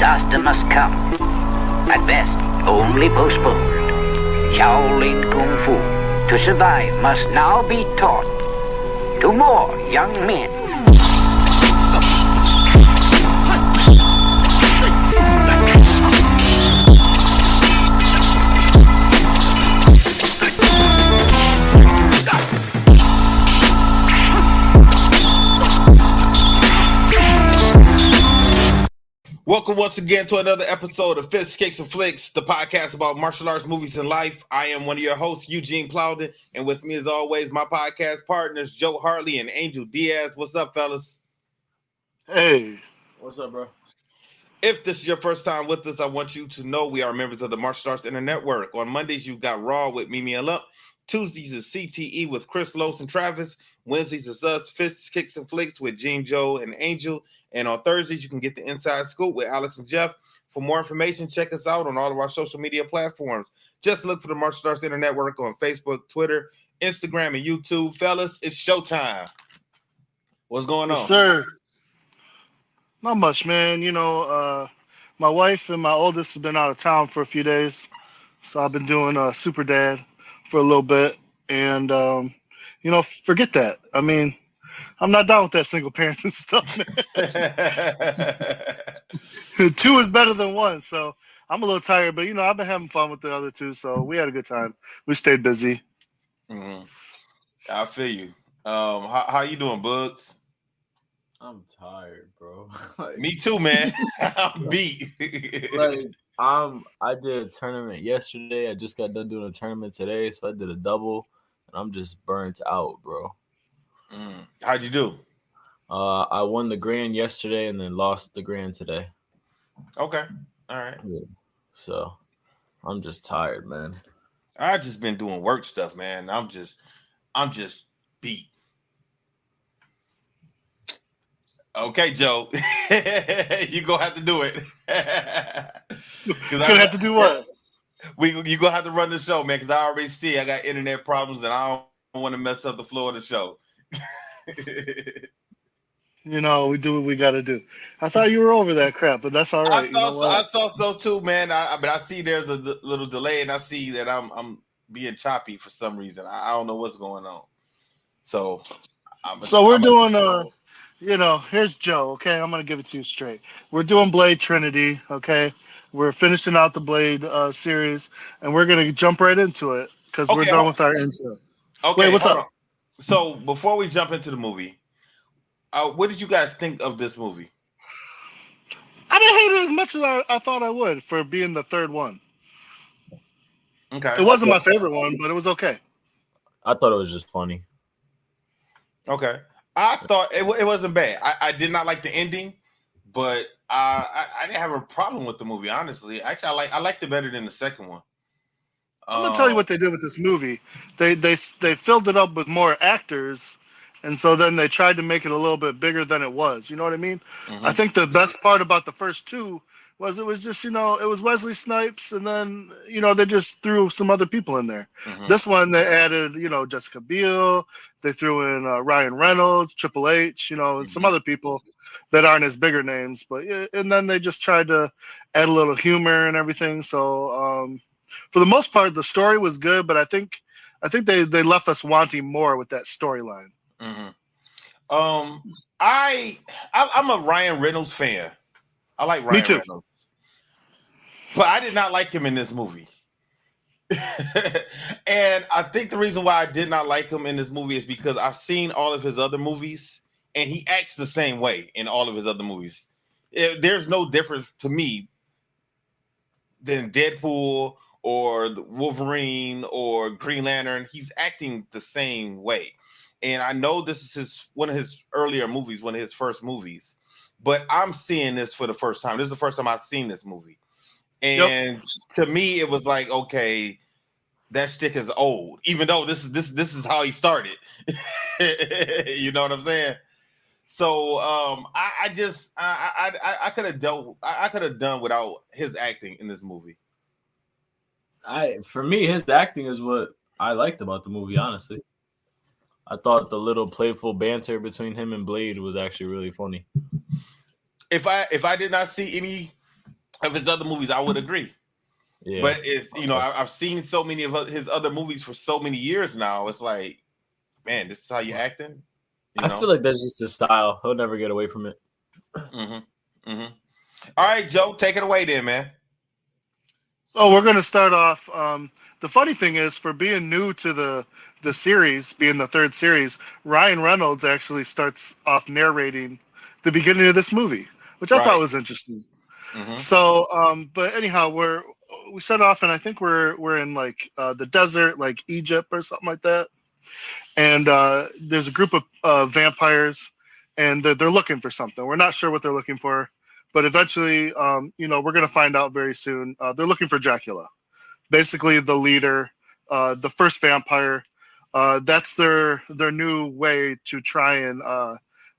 disaster must come. At best, only postponed. Shaolin Kung Fu, to survive, must now be taught to more young men. Welcome once again to another episode of Fists, Kicks, and Flicks, the podcast about martial arts, movies, and life. I am one of your hosts, Eugene Plowden, and with me as always, my podcast partners, Joe Hartley and Angel Diaz. What's up, fellas? Hey. What's up, bro? If this is your first time with us, I want you to know we are members of the Martial Arts Internet Network. On Mondays, you've got Raw with Mimi and Lump. Tuesdays is CTE with Chris, Los, and Travis. Wednesdays is us, Fists, Kicks, and Flicks with Gene, Joe, and Angel. And on Thursdays, you can get the Inside Scoop with Alex and Jeff. For more information, check us out on all of our social media platforms. Just look for the Martial Arts Internet Network on Facebook, Twitter, Instagram, and YouTube. Fellas, it's showtime. What's going on? Yes, sir. Not much, man. You know, my wife and my oldest have been out of town for a few days. So I've been doing Super Dad for a little bit. And, forget that. I mean, I'm not down with that single parenting stuff, man. 2 is better than 1, so I'm a little tired. But, I've been having fun with the other 2, so we had a good time. We stayed busy. Mm-hmm. I feel you. How you doing, Bugs? I'm tired, bro. Me too, man. I'm beat. I did a tournament yesterday. I just got done doing a tournament today, so I did a double, and I'm just burnt out, bro. How'd you do? I won the grand yesterday and then lost the grand today. Okay. All right. Yeah. So I'm just tired, man. I've just been doing work stuff, man. I'm just beat. Okay, Joe. You gonna have to do it. You're gonna have to do what? You gonna have to run the show, man, because I already see I got internet problems and I don't want to mess up the flow of the show. We do what we got to do. I thought you were over that crap, but that's all right. I thought so too, man. But I see there's a little delay, and I see that I'm being choppy for some reason. I don't know what's going on. So we're doing here's Joe. Okay, I'm gonna give it to you straight. We're doing Blade Trinity. Okay, we're finishing out the Blade series, and we're gonna jump right into it because we're done with our intro. Okay, wait, what's up? So before we jump into the movie, what did you guys think of this movie? I didn't hate it as much as I thought I would for being the third one. Okay. It wasn't my favorite one, but it was okay. I thought it was just funny. Okay. I thought it wasn't bad. I did not like the ending, but I didn't have a problem with the movie, honestly. Actually, I liked it better than the second one. I'm gonna tell you what they did with this movie. They filled it up with more actors, and so then they tried to make it a little bit bigger than it was. You know what I mean? Mm-hmm. I think the best part about the first 2 was it was just it was Wesley Snipes, and then they just threw some other people in there. Mm-hmm. This one they added Jessica Biel, they threw in Ryan Reynolds, Triple H, and some other people that aren't as bigger names. But and then they just tried to add a little humor and everything. So. For the most part, the story was good, but I think they left us wanting more with that storyline. Mm-hmm. I'm a Ryan Reynolds fan. I like Ryan Reynolds, but I did not like him in this movie. And I think the reason why I did not like him in this movie is because I've seen all of his other movies, and he acts the same way in all of his other movies. There's no difference to me than Deadpool or Wolverine or Green Lantern. He's acting the same way. And I know this is one of his earlier movies, one of his first movies, but I'm seeing this for the first time. This is the first time I've seen this movie. And to me, it was like, okay, that shtick is old, even though this is how he started. You know what I'm saying? So I could have done without his acting in this movie. For me, his acting is what I liked about the movie, honestly. I thought the little playful banter between him and Blade was actually really funny. If I did not see any of his other movies, I would agree. Yeah. But it's I've seen so many of his other movies for so many years now. It's like, man, this is how you're acting. I feel like that's just his style. He'll never get away from it. Mm-hmm. Mm-hmm. All right, Joe, take it away then, man. So we're going to start off. The funny thing is, for being new to the series, being the third series, Ryan Reynolds actually starts off narrating the beginning of this movie, which I thought was interesting. Mm-hmm. So, but anyhow, we start off, and I think we're in like the desert, like Egypt or something like that. And there's a group of vampires, and they're looking for something. We're not sure what they're looking for, but eventually, we're going to find out very soon. They're looking for Dracula, basically the leader, the first vampire. That's their new way to try and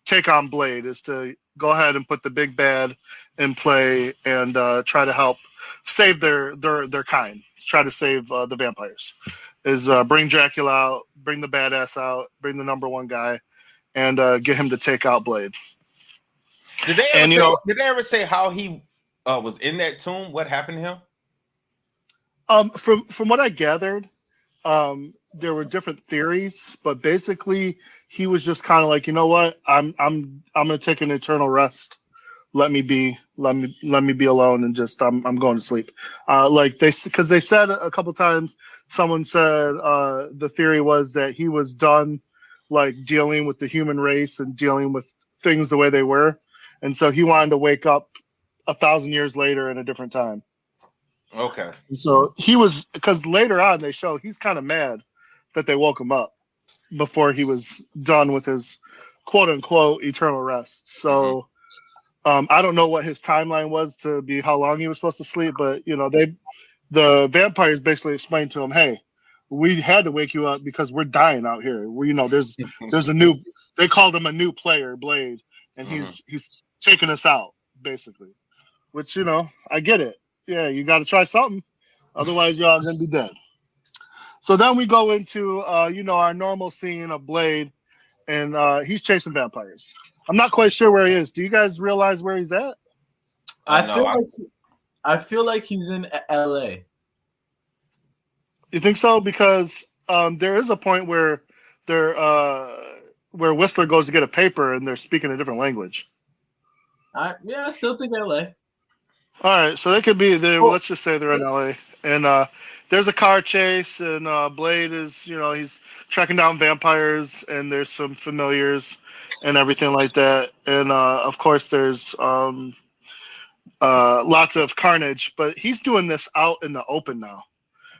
take on Blade, is to go ahead and put the big bad in play and try to help save their kind. Try to save the vampires. Is bring Dracula out, bring the badass out, bring the number one guy, and get him to take out Blade. Did they ever say how he was in that tomb? What happened to him? From what I gathered, there were different theories, but basically he was just kind of like, you know what, I'm gonna take an eternal rest. Let me be alone, and just I'm going to sleep. Because they said a couple times, someone said the theory was that he was done like dealing with the human race and dealing with things the way they were, and so he wanted to wake up 1,000 years later in a different time. Okay. And so he was, because later on they show he's kind of mad that they woke him up before he was done with his quote unquote eternal rest. So I don't know what his timeline was to be how long he was supposed to sleep, but the vampires basically explained to him, hey, we had to wake you up because we're dying out here. There's a new, they called him a new player, Blade, and he's taking us out basically, which, I get it. Yeah, you got to try something. Otherwise, you're all going to be dead. So then we go into, our normal scene of Blade, and he's chasing vampires. I'm not quite sure where he is. Do you guys realize where he's at? I feel like he's in L.A. You think so? Because there is a point where where Whistler goes to get a paper, and they're speaking a different language. I still think L.A. All right, so they could be there. Let's just say they're in LA, and there's a car chase, and Blade is, he's tracking down vampires, and there's some familiars and everything like that, and of course there's lots of carnage. But he's doing this out in the open now,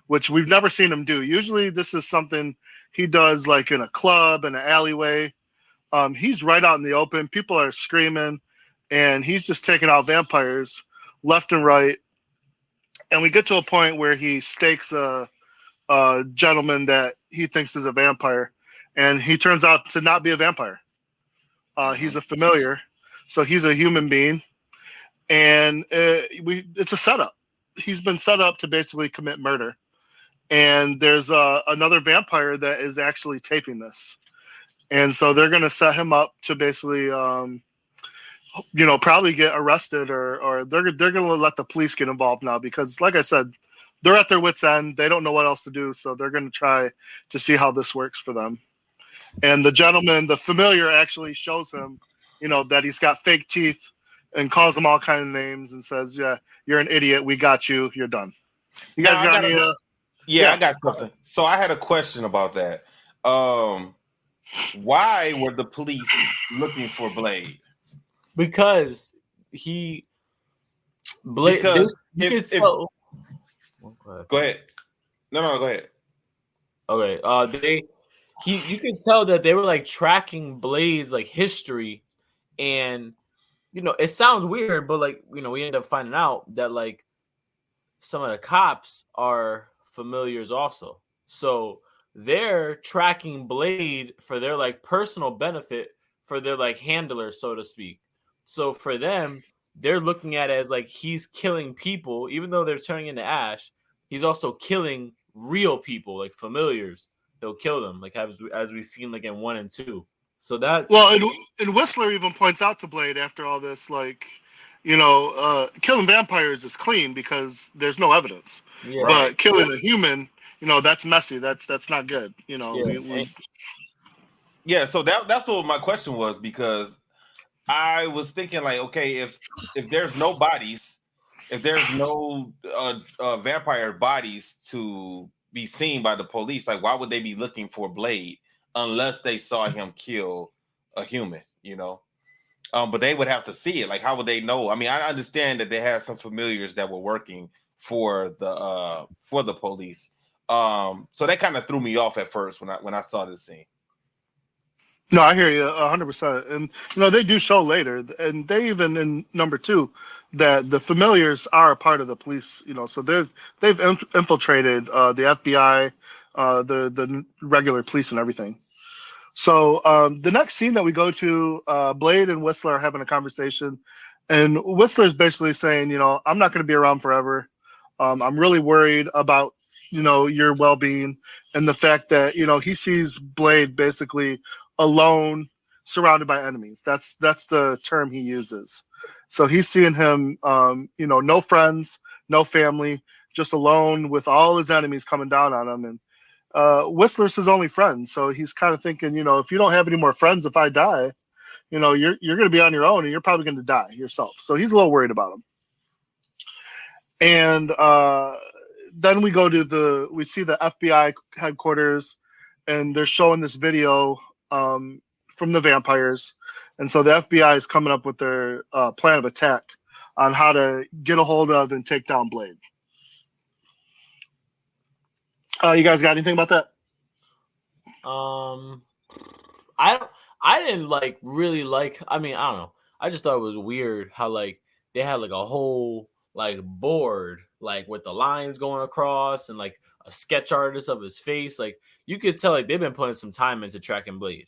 which we've never seen him do. Usually, this is something he does like in a club, in an alleyway. He's right out in the open. People are screaming, and he's just taking out vampires left and right, and we get to a point where he stakes a gentleman that he thinks is a vampire, and he turns out to not be a vampire. He's a familiar, so he's a human being, and it's a setup. He's been set up to basically commit murder, and there's another vampire that is actually taping this, and so they're going to set him up to basically probably get arrested, or they're going to let the police get involved now, because like I said, they're at their wits' end. They don't know what else to do. So they're going to try to see how this works for them. And the gentleman, the familiar, actually shows him, that he's got fake teeth, and calls him all kinds of names and says, yeah, you're an idiot. We got you. You're done. You guys got any? I got something. So I had a question about that. Why were the police looking for Blade? Because Blade. Go ahead. No, go ahead. Okay. You could tell that they were like tracking Blade's like history, and it sounds weird, but like we end up finding out that like some of the cops are familiars also, so they're tracking Blade for their like personal benefit, for their like handler, so to speak. So for them, they're looking at it as like he's killing people, even though they're turning into ash. He's also killing real people, like familiars. He'll kill them, like as we've seen like in 1 and 2. So that and Whistler even points out to Blade after all this, like, killing vampires is clean because there's no evidence. Yeah. Right. But killing a human, that's messy. That's not good. Yeah. Yeah, so that's what my question was, because I was thinking like, okay, if there's no bodies, if there's no vampire bodies to be seen by the police, like why would they be looking for Blade unless they saw him kill a human, but they would have to see it. Like, how would they know? I mean, I understand that they had some familiars that were working for the police. So that kind of threw me off at first when I saw this scene. No, I hear you 100%. And they do show later, and they even in number 2 that the familiars are a part of the police. So they've infiltrated the FBI, the regular police, and everything. So the next scene that we go to, Blade and Whistler are having a conversation, and Whistler's basically saying, I'm not going to be around forever. I'm really worried about your well-being, and the fact that he sees Blade basically alone, surrounded by enemies. That's the term he uses. So he's seeing him, no friends, no family, just alone with all his enemies coming down on him. And Whistler's his only friend, so he's kind of thinking, if you don't have any more friends, if I die, you're going to be on your own, and you're probably going to die yourself. So he's a little worried about him. And then we see the FBI headquarters, and they're showing this video from the vampires. And so the FBI is coming up with their plan of attack on how to get a hold of and take down Blade. You guys got anything about that? I didn't really like. I mean, I don't know. I just thought it was weird how they had a whole board with the lines going across and a sketch artist of his face. You could tell they've been putting some time into tracking Blade.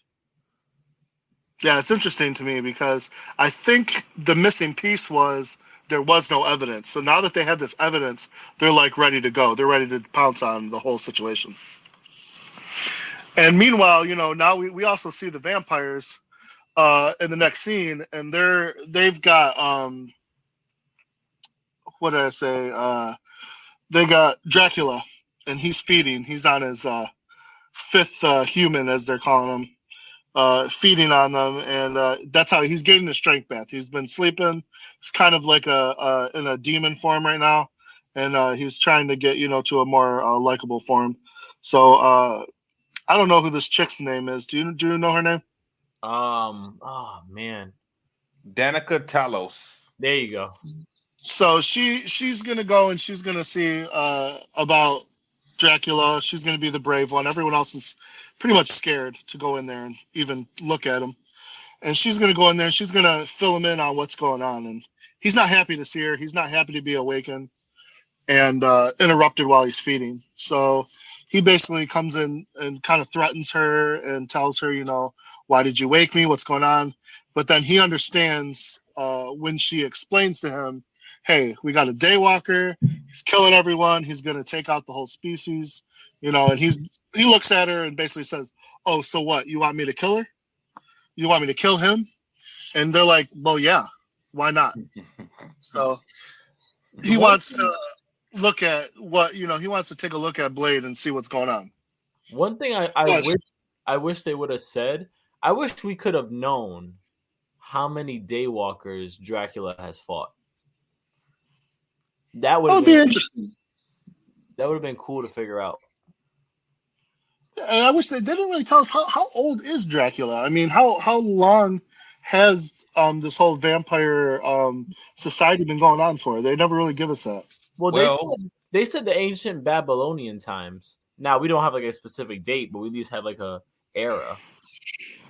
Yeah, it's interesting to me because I think the missing piece was there was no evidence. So now that they have this evidence, they're ready to go. They're ready to pounce on the whole situation. And meanwhile, now we also see the vampires in the next scene, and they've got what did I say? They got Dracula, and he's feeding. He's on his 5th human, as they're calling him, feeding on them, and that's how he's getting the strength bath. He's been sleeping. He's kind of in a demon form right now, and he's trying to get to a more likable form. So I don't know who this chick's name is. Do you know her name? Oh man, Danica Talos. There you go. So she's gonna go and she's gonna see about Dracula. She's gonna be the brave one. Everyone else is pretty much scared to go in there and even look at him. And she's gonna go in there and she's gonna fill him in on what's going on. And he's not happy to see her. He's not happy to be awakened and interrupted while he's feeding. So he basically comes in and kind of threatens her and tells her, why did you wake me? What's going on? But then he understands when she explains to him, hey, we got a daywalker. He's killing everyone. He's going to take out the whole species, and he looks at her and basically says, oh, so what? You want me to kill her? You want me to kill him? And they're like, well, yeah, why not? So he wants to look at he wants to take a look at Blade and see what's going on. One thing I wish they would have said, I wish we could have known how many daywalkers Dracula has fought. That would be interesting. That would have been cool to figure out. And I wish they didn't really tell us how old is Dracula. I mean, how long has this whole vampire society been going on for? They never really give us that. Well, they said the ancient Babylonian times. Now we don't have a specific date, but we at least have a era.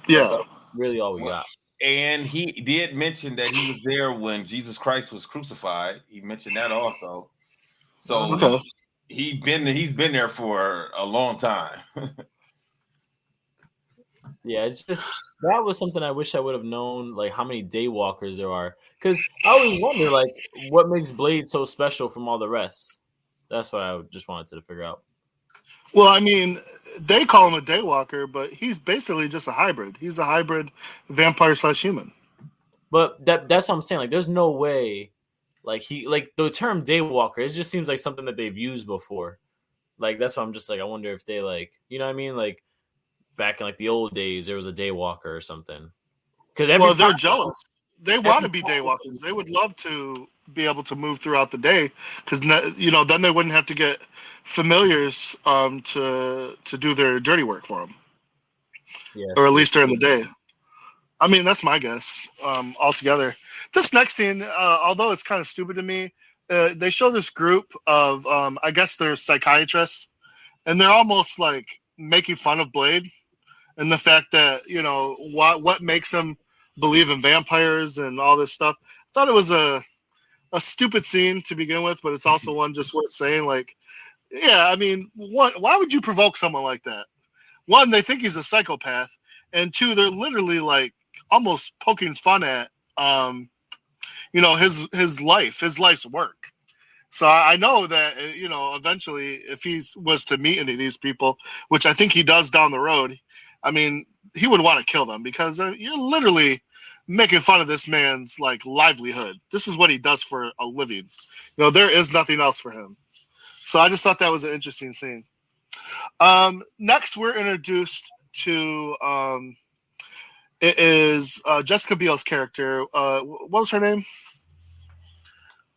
Yeah, that's really all we got. And he did mention that he was there when Jesus Christ was crucified. He mentioned that also. So he's been there for a long time. Yeah, it's just that was something I wish I would have known, how many daywalkers there are. Because I always wonder, what makes Blade so special from all the rest. That's what I just wanted to figure out. Well, I mean, they call him a daywalker, but he's basically just a hybrid. He's a hybrid vampire/human. But that's what I'm saying. Like, there's no way. Like the term daywalker, it just seems like something that they've used before. Like, that's why I'm just like, I wonder if they like, you know what I mean? Like, back in like the old days, there was a daywalker or something. Well, they're jealous. They want to be daywalkers. They would love to be able to move throughout the day because then they wouldn't have to get familiars to do their dirty work for them, or at least during the day. I mean, that's my guess. Altogether, this next scene, although it's kind of stupid to me, they show this group of I guess they're psychiatrists, and they're almost like making fun of Blade and the fact that what makes him believe in vampires and all this stuff. I thought it was a stupid scene to begin with, but it's also one just worth saying. Like, yeah, I mean, why would you provoke someone like that? One, they think he's a psychopath, and two, they're literally like almost poking fun at his life's work. So I know that eventually, if he was to meet any of these people, which I think he does down the road, I mean, he would want to kill them because you're literally making fun of this man's like livelihood. This is what he does for a living. There is nothing else for him. So I just thought that was an interesting scene. Next, we're introduced to it is Jessica Biel's character. What was her name?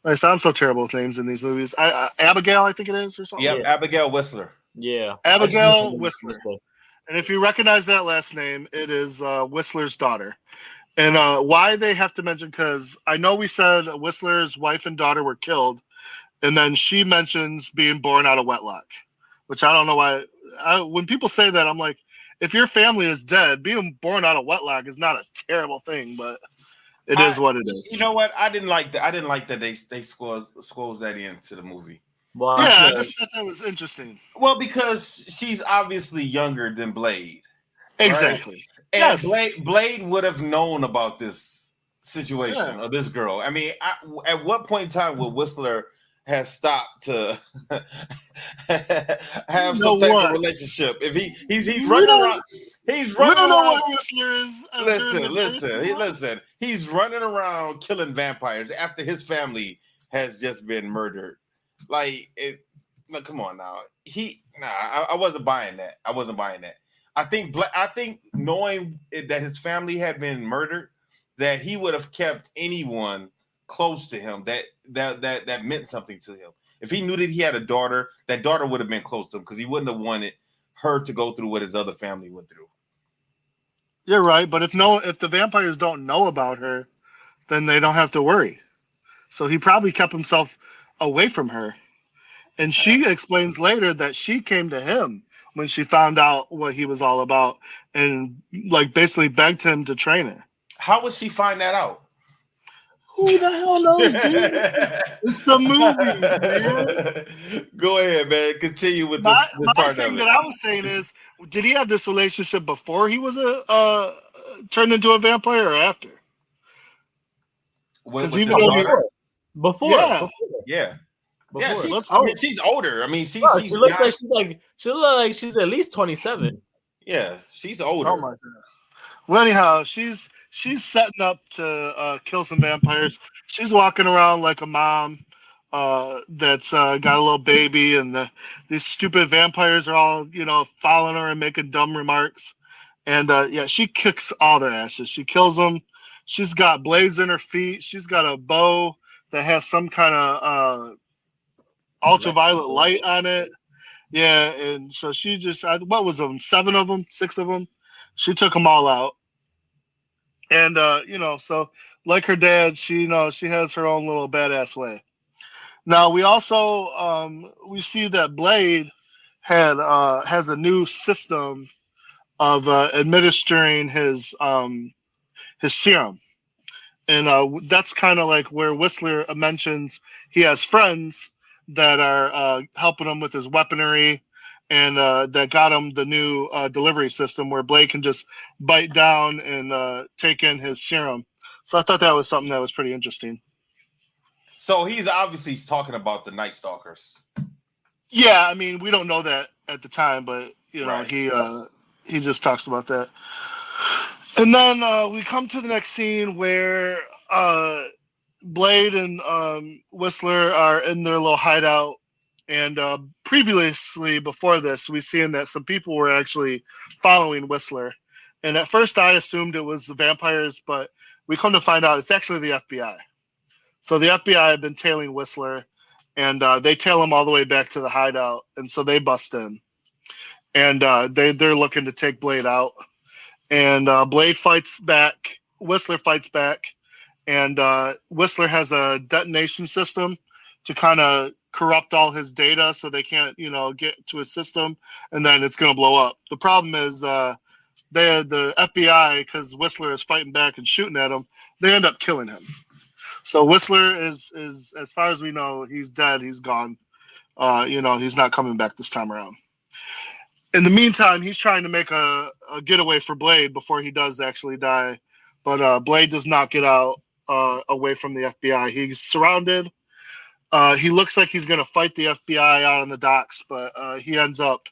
I'm so terrible with names in these movies. Abigail, I think it is, or something. Yep, yeah. Abigail Whistler. Yeah, Abigail Whistler. And if you recognize that last name, it is Whistler's daughter. And why they have to mention, because I know we said Whistler's wife and daughter were killed, and then she mentions being born out of wedlock, which I don't know why. When people say that, I'm like, if your family is dead, being born out of wedlock is not a terrible thing, but it is what it is. You know what? I didn't like that. I didn't like that they squoze that into the movie. Well, yeah, I just thought that was interesting. Well, because she's obviously younger than Blade. Exactly. Right? And yes. Blade would have known about this situation or this girl. I mean, at what point in time would Whistler have stopped to have some type of relationship? If he's running around, we don't know what Whistler is. Listen. He's running around killing vampires after his family has just been murdered. Like, come on now. I wasn't buying that. I think knowing that his family had been murdered, that he would have kept anyone close to him that meant something to him. If he knew that he had a daughter, that daughter would have been close to him because he wouldn't have wanted her to go through what his other family went through. You're right, but if the vampires don't know about her, then they don't have to worry. So he probably kept himself away from her. And she explains later that she came to him when she found out what he was all about and like basically begged him to train her. How would she find that out? Who the hell knows, dude? It's the movies, man. Go ahead, man. Continue with my part thing of it. that I was saying is, did he have this relationship before he was turned into a vampire or after? Because even though before. Yeah. Before. Yeah, she's older. I mean, she looks like she's at least 27. Yeah, she's older. Oh my god. Well, anyhow, she's setting up to kill some vampires. She's walking around like a mom that's got a little baby, and these stupid vampires are all following her and making dumb remarks. And she kicks all their asses. She kills them. She's got blades in her feet. She's got a bow that has some kind of ultraviolet light on it. Yeah, and so she just, what was them? 7 of them? 6 of them? She took them all out. And, so like her dad, she has her own little badass way. Now, we also, we see that Blade has a new system of administering his serum. And that's kind of like where Whistler mentions he has friends that are helping him with his weaponry, and that got him the new delivery system where Blade can just bite down and take in his serum. So I thought that was something that was pretty interesting. So he's obviously talking about the Night Stalkers. Yeah, I mean, we don't know that at the time, but he just talks about that. And then we come to the next scene where Blade and Whistler are in their little hideout. And previously, before this, we seen that some people were actually following Whistler. And at first, I assumed it was the vampires, but we come to find out it's actually the FBI. So the FBI had been tailing Whistler, and they tail him all the way back to the hideout. And so they bust in. And they're looking to take Blade out. And Blade fights back. Whistler fights back. And Whistler has a detonation system to kind of corrupt all his data so they can't, get to his system. And then it's going to blow up. The problem is the FBI, because Whistler is fighting back and shooting at him, they end up killing him. So Whistler is as far as we know, he's dead. He's gone. He's not coming back this time around. In the meantime, he's trying to make a getaway for Blade before he does actually die. But Blade does not get out away from the FBI. He's surrounded. He looks like he's going to fight the FBI out on the docks, but he ends up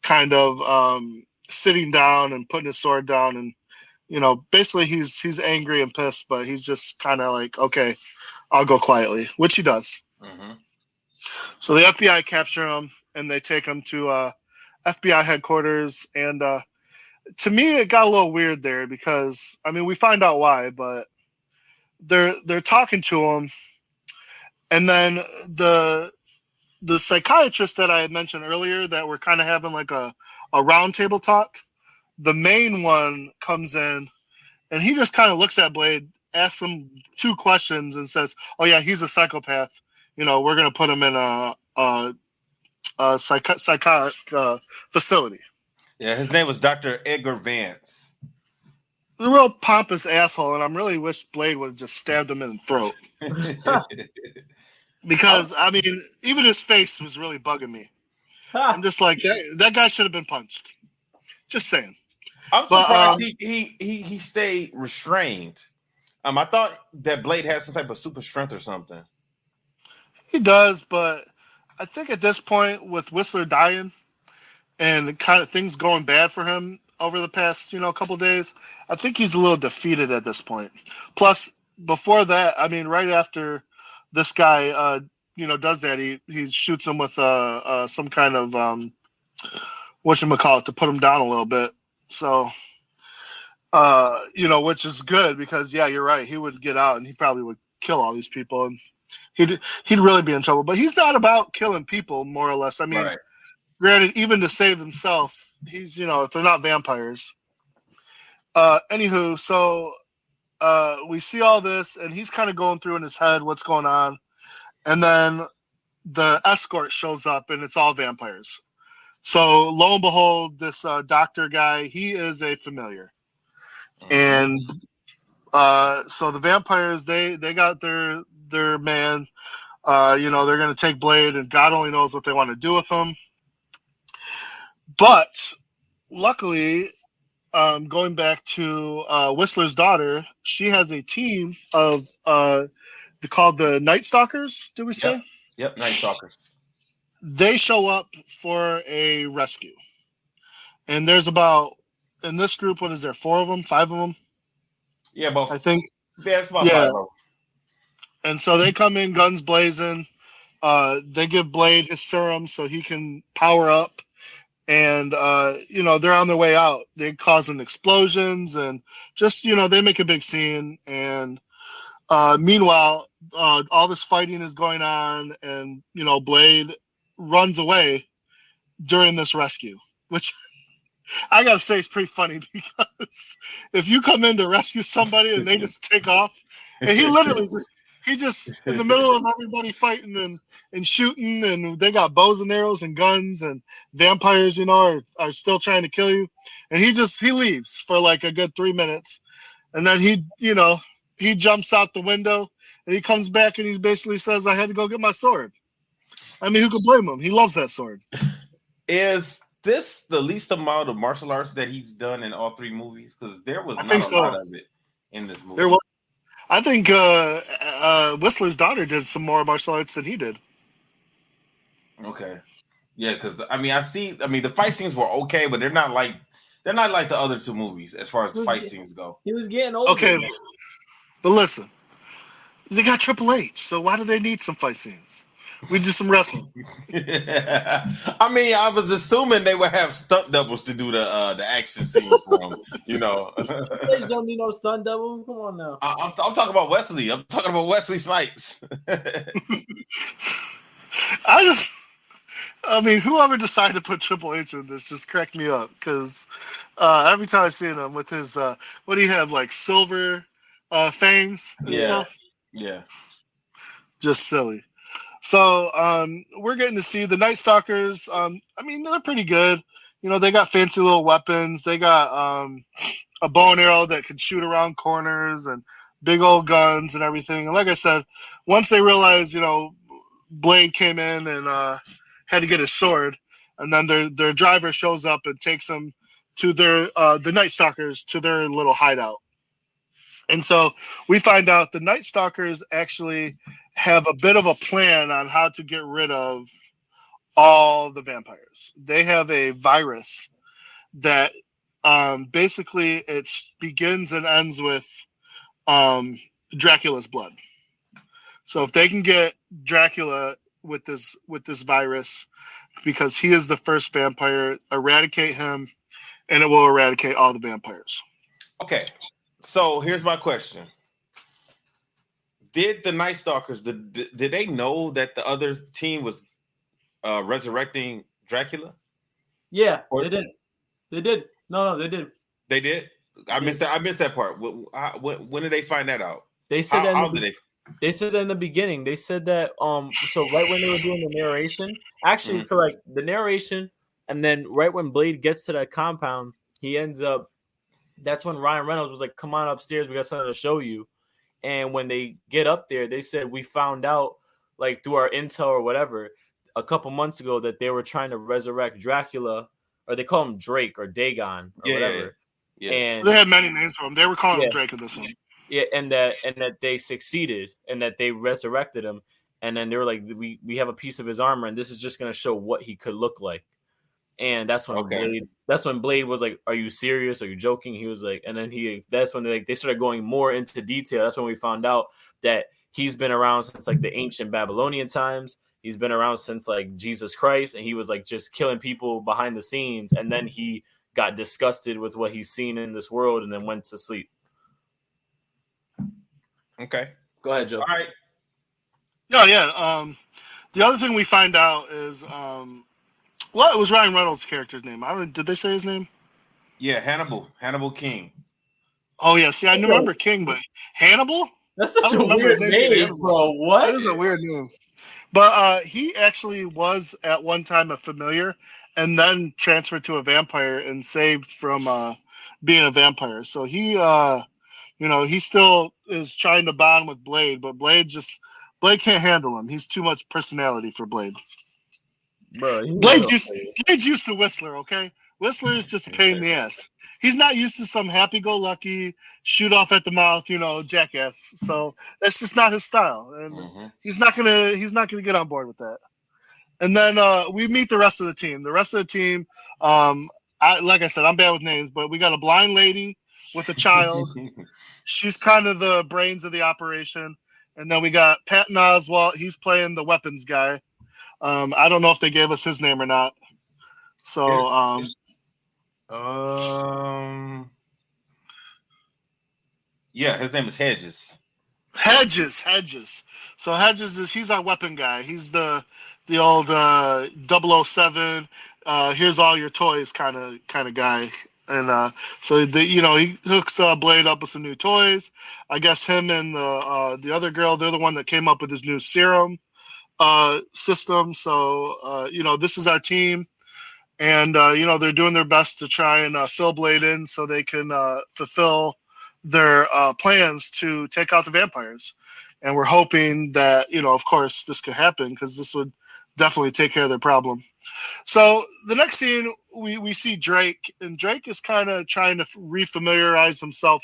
kind of sitting down and putting his sword down. And, basically he's angry and pissed, but he's just kind of like, okay, I'll go quietly, which he does. Mm-hmm. So the FBI capture him, and they take him to FBI headquarters. And to me, it got a little weird there because, we find out why, but they're talking to him. And then the psychiatrist that I had mentioned earlier that we're kind of having like a round table talk, the main one comes in and he just kind of looks at Blade, asks him 2 questions and says, oh yeah, he's a psychopath. We're going to put him in a psychotic facility. Yeah, his name was Dr. Edgar Vance. A real pompous asshole, and I really wish Blade would have just stabbed him in the throat. Because, even his face was really bugging me. I'm just like, that guy should have been punched. Just saying. I'm surprised he stayed restrained. I thought that Blade had some type of super strength or something. He does, but I think at this point, with Whistler dying and the kind of things going bad for him over the past, couple of days, I think he's a little defeated at this point. Plus, before that, right after this guy, does that, he shoots him with some kind of whatchamacallit to put him down a little bit. So, which is good because, yeah, you're right. He would get out and he probably would kill all these people and he'd really be in trouble. But he's not about killing people, more or less. Right. Granted, even to save himself, he's, if they're not vampires. Anywho, so we see all this and he's kind of going through in his head what's going on. And then the escort shows up and it's all vampires. So lo and behold, this doctor guy, he is a familiar. And so the vampires, they got their man. They're going to take Blade, and God only knows what they want to do with him. But luckily, going back to Whistler's daughter, she has a team of called the Night Stalkers. Did we say? Yep, Night Stalkers. They show up for a rescue, and there's in this group, what is there? 4 of them, 5 of them? Yeah, both. I think. Yeah, it's about 5 of them. And so they come in guns blazing. They give Blade his serum so he can power up. And, they're on their way out. They causing explosions and just, they make a big scene. And meanwhile, all this fighting is going on. And, Blade runs away during this rescue, which I got to say is pretty funny because if you come in to rescue somebody and they just take off, and he literally just in the middle of everybody fighting and shooting, and they got bows and arrows and guns, and vampires, are still trying to kill you. And he leaves for like a good 3 minutes. And then he jumps out the window and he comes back and he basically says, I had to go get my sword. Who could blame him? He loves that sword. Is this the least amount of martial arts that he's done in all 3 movies? Because there was not a lot of it in this movie. There was. I think Whistler's daughter did some more martial arts than he did. Okay. Yeah, because I see. The fight scenes were okay, but they're They're not like the other two movies as far as fight He scenes go. was getting older. Okay, but listen, they got Triple H, so why do they need some fight scenes? We do some wrestling. I mean, I was assuming they would have stunt doubles to do the action scenes for them. You know, Triple H don't need no stunt double. Come on now. I'm talking about Wesley. I'm talking about Wesley Snipes. I mean, whoever decided to put Triple H in this just cracked me up because every time I see him with his, what do you have, like silver fangs and stuff? Yeah. Just silly. So we're getting to see the Night Stalkers. I mean, they're pretty good. You know, they got fancy little weapons. They got a bow and arrow that can shoot around corners and big old guns and everything. And like I said, once they realized, you know, Blade came in and had to get his sword, and then their driver shows up and takes them to their the Night Stalkers to their little hideout. And so we find out the Night Stalkers actually have a bit of a plan on how to get rid of all the vampires. They have a virus that basically it begins and ends with Dracula's blood. So if they can get Dracula with this virus, because he is the first vampire, eradicate him, and it will eradicate all the vampires. Okay. So here's my question: did the Night Stalkers did they know that the other team was resurrecting Dracula? Yeah, they did. They did. No, they did. They did. I missed that part. When did they find that out? They said they said that in the beginning. They said that so right when they were doing the narration, actually, so like the narration, and then right when Blade gets to that compound, he ends up. That's when Ryan Reynolds was like, "Come on upstairs, we got something to show you." And when they get up there, they said we found out, like through our intel or whatever, a couple months ago that they were trying to resurrect Dracula, or they call him Drake or Dagon or whatever. Yeah. And they had many names for him. They were calling him Drake in this one. Yeah, and that they succeeded and that they resurrected him. And then they were like, we have a piece of his armor, and this is just gonna show what he could look like. And that's when Blade was like, "Are you serious? Are you joking?" He was like, and then that's when they started going more into detail. That's when we found out that he's been around since like the ancient Babylonian times. He's been around since like Jesus Christ, and he was like just killing people behind the scenes. And then he got disgusted with what he's seen in this world, and then went to sleep. Okay, go ahead, Joe. All right. Yeah. The other thing we find out is well, it was Ryan Reynolds' character's name. Did they say his name? Yeah, Hannibal King. Oh yeah, see, I remember King, but Hannibal? That's such a weird name, bro. What? That is a weird name. But he actually was at one time a familiar, and then transferred to a vampire and saved from being a vampire. So he, he still is trying to bond with Blade, but Blade can't handle him. He's too much personality for Blade. Bro, Blade's used to Whistler, okay? Whistler is just a pain in the ass. He's not used to some happy-go-lucky, shoot off at the mouth, jackass. So that's just not his style, and he's not gonna get on board with that. And then we meet the rest of the team. The rest of the team, like I said, I'm bad with names, but we got a blind lady with a child. She's kind of the brains of the operation. And then we got Patton Oswalt. He's playing the weapons guy. I don't know if they gave us his name or not. So, yeah, his name is Hedges. Hedges. So Hedges he's our weapon guy. He's the old 007. Here's all your toys kind of guy. And so he hooks Blade up with some new toys. I guess him and the other girl, they're the one that came up with his new serum system. So this is our team, and they're doing their best to try and fill Blade in so they can fulfill their plans to take out the vampires. And we're hoping that of course this could happen, because this would definitely take care of their problem. So the next scene, we see Drake, and Drake is kind of trying to refamiliarize himself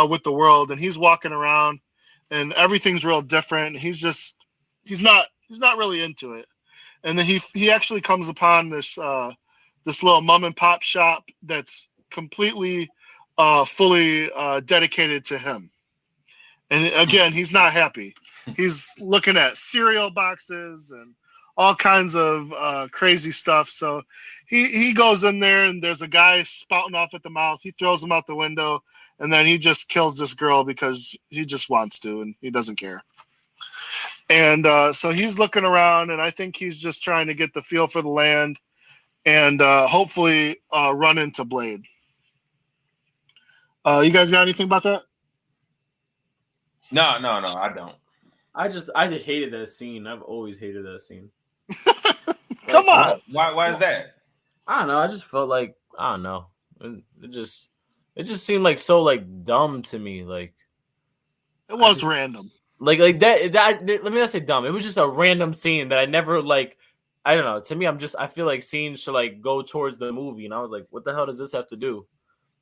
with the world, and he's walking around, and everything's real different. He's not really into it. And then he actually comes upon this little mom and pop shop that's completely, fully dedicated to him. And again, he's not happy. He's looking at cereal boxes and all kinds of crazy stuff. So he goes in there, and there's a guy spouting off at the mouth. He throws him out the window, and then he just kills this girl because he just wants to, and he doesn't care. And so he's looking around, and I think he's just trying to get the feel for the land and hopefully run into Blade. You guys got anything about that? No, I don't. I just hated that scene. I've always hated that scene. Come on. Why is that? I don't know. I just felt like, I don't know. It just seemed like so like dumb to me. Like it was random. Like that. Let me not say dumb. It was just a random scene that I never like. I don't know. To me, I feel like scenes should like go towards the movie, and I was like, what the hell does this have to do?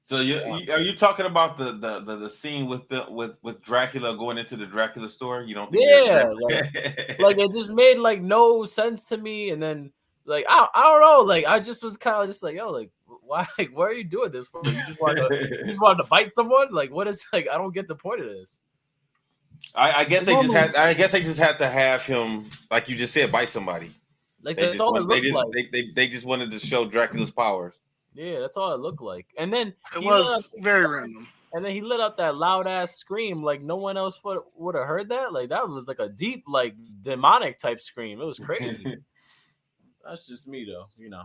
So are you talking about the scene with Dracula going into the Dracula store? You don't think? Yeah, like it just made like no sense to me. And then like I don't know. Like I just was kind of just like, yo, like why? Like, why are you doing this for? You just wanted to bite someone? Like what is like? I don't get the point of this. I guess they just had to have him, like you just said, bite somebody. Like that's all it looked like. They just wanted to show Dracula's powers. Yeah, that's all it looked like. And then it was very random. And then he let out that loud ass scream, like no one else would have heard that. Like that was like a deep, like demonic type scream. It was crazy. That's just me, though. You know.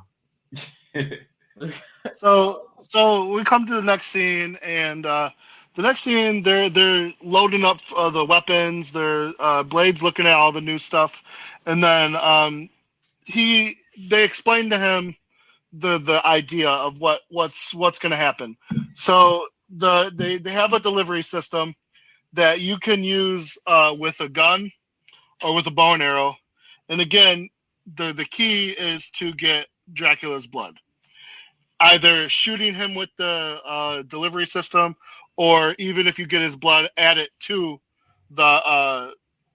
So we come to the next scene, and the next scene they're loading up the weapons. They're Blade's looking at all the new stuff, and then they explain to him the idea of what's going to happen. So they have a delivery system that you can use with a gun or with a bow and arrow. And again, the key is to get Dracula's blood. Either shooting him with the delivery system, or even if you get his blood, add it to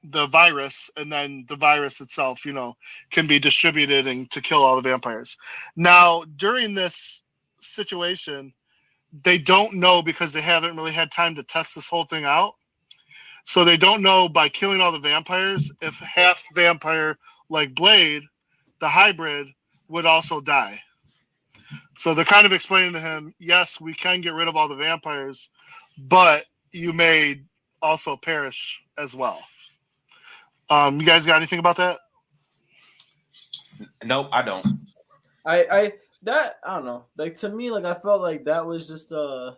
the virus, and then the virus itself, can be distributed and to kill all the vampires. Now, during this situation, they don't know because they haven't really had time to test this whole thing out. So they don't know by killing all the vampires if half vampire like Blade, the hybrid, would also die. So they're kind of explaining to him, yes, we can get rid of all the vampires, but you may also perish as well. You guys got anything about that? Nope, I don't. I don't know. Like to me, like I felt like that was just I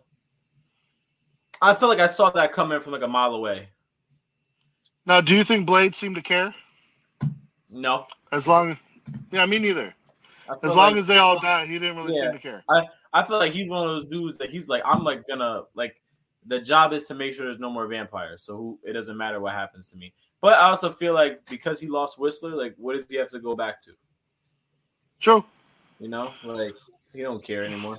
felt like I saw that coming from like a mile away. Now, do you think Blade seemed to care? No. Yeah, me neither. As long as they all die, he didn't really seem to care. I feel like he's one of those dudes that he's like, I'm like gonna like the job is to make sure there's no more vampires. So it doesn't matter what happens to me. But I also feel like because he lost Whistler, like what does he have to go back to? True. Like he don't care anymore.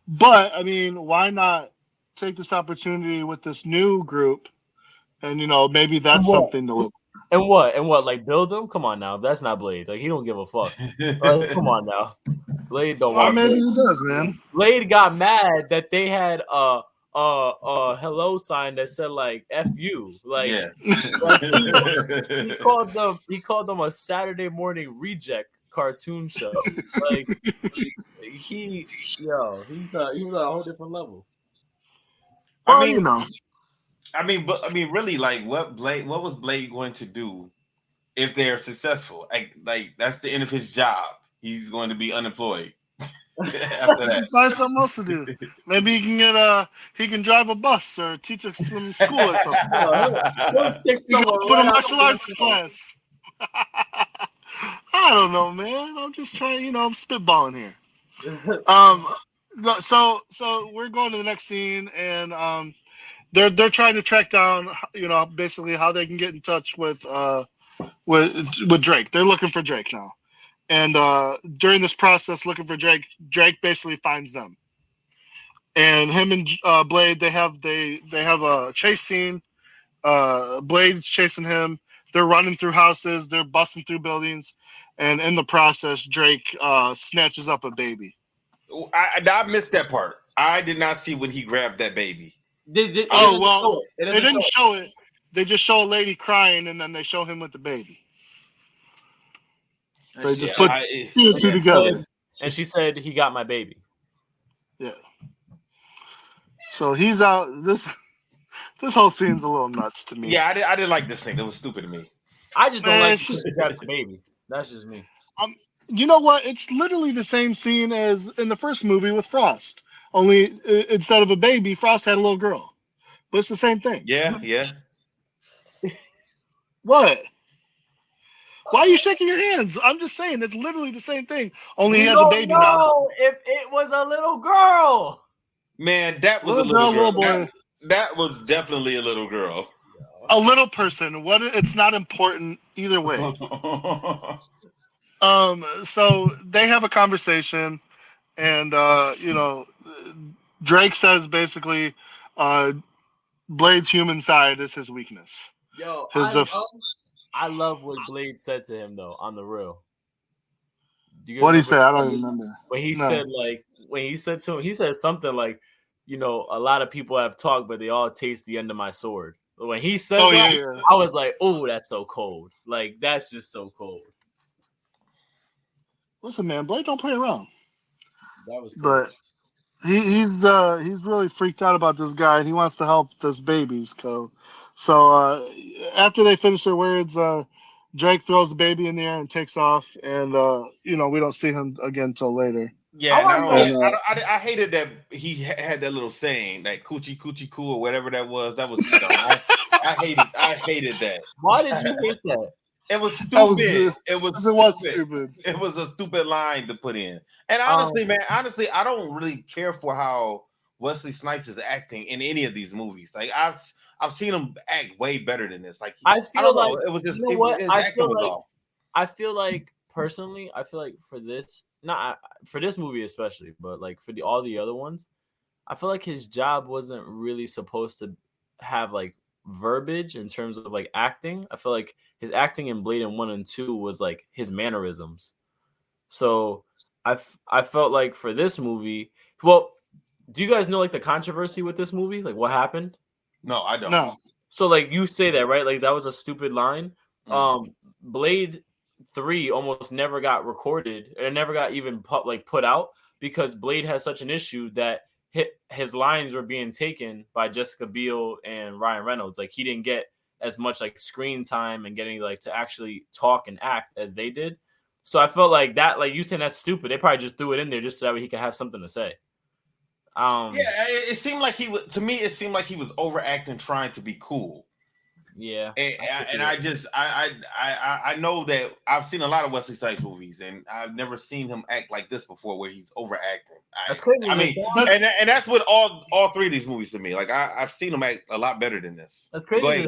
But I mean, why not take this opportunity with this new group, and maybe that's something to look. And what? Like build them? Come on now, that's not Blade. Like he don't give a fuck. Like, come on now, Blade don't. Well, maybe he does, man. Blade got mad that they had a hello sign that said like "F you." Like, yeah. Like he called them a Saturday morning reject cartoon show. Like he was at a whole different level. I mean, really, like, what was Blade going to do if they're successful? Like that's the end of his job. He's going to be unemployed after that. Find something else to do. Maybe he can he can drive a bus or teach us some school or something. Put a martial arts class. I don't know, man. I'm just trying. I'm spitballing here. So we're going to the next scene, and they're trying to track down, basically how they can get in touch with Drake. They're looking for Drake now, and during this process, looking for Drake basically finds them, and him and Blade they have a chase scene. Blade's chasing him. They're running through houses. They're busting through buildings, and in the process, Drake snatches up a baby. I missed that part. I did not see when he grabbed that baby. They didn't show it. They just show a lady crying, and then they show him with the baby. So they just put two together. And she said, "He got my baby." Yeah. So he's out. This whole scene's a little nuts to me. Yeah, I didn't like this thing. It was stupid to me. I just don't like she got the baby. That's just me. You know what? It's literally the same scene as in the first movie with Frost. Only instead of a baby, Frost had a little girl. But it's the same thing. Yeah. What? Why are you shaking your hands? I'm just saying it's literally the same thing. Only he has a baby now. If it was a little girl. Man, that was a little girl. Boy. That was definitely a little girl. A little person. What? It's not important either way. So they have a conversation, and Drake says basically, Blade's human side is his weakness. Yo, I love what Blade said to him though on the real. What did he say? I don't remember. When he said to him, he said something like, a lot of people have talked, but they all taste the end of my sword. When he said that, I was like, oh, that's so cold. Like, that's just so cold. Listen, man, Blade don't play around. That was cool. But he's really freaked out about this guy, and he wants to help this babies. So after they finish their words, Drake throws the baby in the air and takes off, and we don't see him again until later. Yeah, I hated that he had that little saying, that coochie coochie coo or whatever that was. That was I hated that. Why did you hate that? It was stupid. It was stupid. It was a stupid line to put in. And honestly, I don't really care for how Wesley Snipes is acting in any of these movies. Like I've seen him act way better than this. Like I feel like it was just I feel like personally, for this, not for this movie especially, but like for all the other ones, I feel like his job wasn't really supposed to have like verbiage in terms of like acting. I feel like his acting in Blade in 1 and 2 was like his mannerisms. So I felt like for this movie, well, do you guys know like the controversy with this movie? Like what happened? No, I don't. No. So like you say that, right? Like that was a stupid line. Blade 3 almost never got recorded and never got even put out because Blade has such an issue that his lines were being taken by Jessica Biel and Ryan Reynolds. Like he didn't get as much like screen time and getting like to actually talk and act as they did. So I felt like that, like you saying that's stupid. They probably just threw it in there just so that way he could have something to say. It seemed like it seemed like he was overacting, trying to be cool. Yeah, and I know that I've seen a lot of Wesley Snipes movies, and I've never seen him act like this before, where he's overacting. That's crazy. I mean, and that's what all 3 of these movies to me. Like I've seen him act a lot better than this. That's crazy.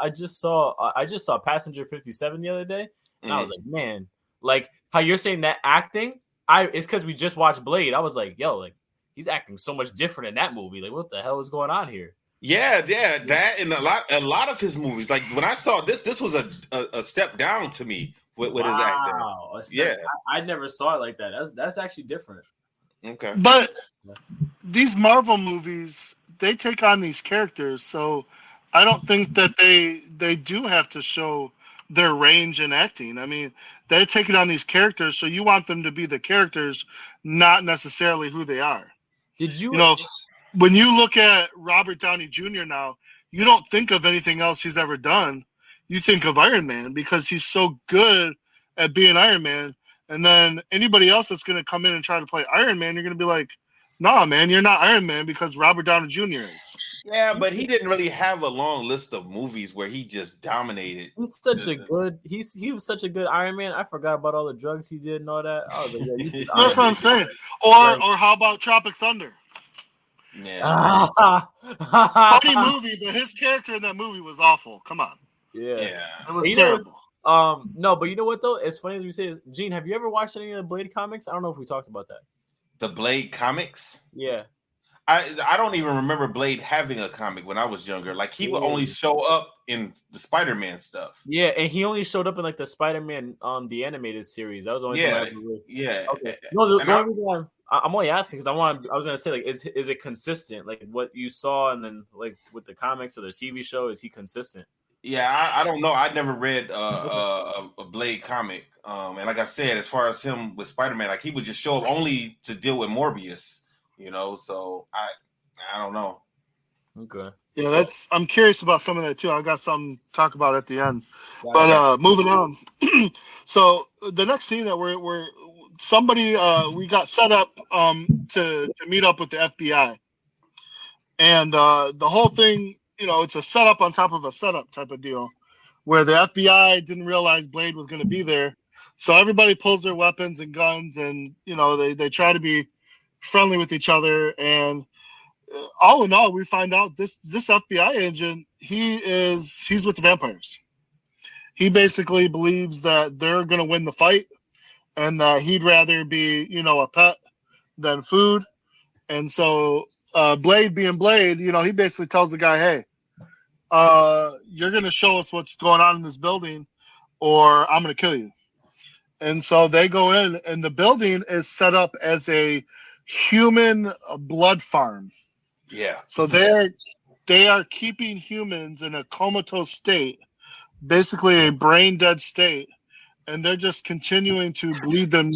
I just saw Passenger 57 the other day, and I was like, man, like how you're saying that acting. It's because we just watched Blade. I was like, yo, like he's acting so much different in that movie. Like, what the hell is going on here? Yeah, that and a lot of his movies. Like when I saw this was a step down to me with his acting. Yeah, I never saw it like that. That's actually different. Okay, but these Marvel movies, they take on these characters, so I don't think that they do have to show their range in acting. I mean, they're taking on these characters, so you want them to be the characters, not necessarily who they are. Did you? When you look at Robert Downey Jr. now, you don't think of anything else he's ever done. You think of Iron Man because he's so good at being Iron Man. And then anybody else that's going to come in and try to play Iron Man, you're going to be like, nah, man, you're not Iron Man because Robert Downey Jr. is. Yeah, but he didn't really have a long list of movies where he just dominated. He was such a good Iron Man. I forgot about all the drugs he did and all that. I was like, yeah, that's what I'm saying. Or how about Tropic Thunder? Yeah. Funny movie, but his character in that movie was awful. Come on. Yeah. It was terrible. No, but you know what though? As funny as we say, Gene, have you ever watched any of the Blade comics? I don't know if we talked about that. The Blade comics? Yeah. I don't even remember Blade having a comic when I was younger. Like he would only show up in the Spider-Man stuff. Yeah, and he only showed up in like the Spider-Man the animated series. That was the only time I ever really... Yeah. Okay. No, the only reason I'm only asking because I was gonna say, like, is it consistent? Like what you saw, and then like with the comics or the TV show, is he consistent? Yeah, I don't know. I never read a Blade comic, and like I said, as far as him with Spider-Man, like he would just show up only to deal with Morbius, you know. So I don't know. Okay. Yeah, I'm curious about some of that too. I got something to talk about at the end. But moving on. So the next scene that we got set up to meet up with the FBI. And the whole thing, it's a setup on top of a setup type of deal, where the FBI didn't realize Blade was going to be there. So everybody pulls their weapons and guns, and they try to be friendly with each other. And all in all, we find out this FBI agent, he's with the vampires. He basically believes that they're going to win the fight, and that he'd rather be a pet than food. And so Blade being Blade, he basically tells the guy, hey, you're going to show us what's going on in this building, or I'm going to kill you. And so they go in, and the building is set up as a human blood farm. Yeah. So they are keeping humans in a comatose state, basically a brain dead state, and they're just continuing to bleed them,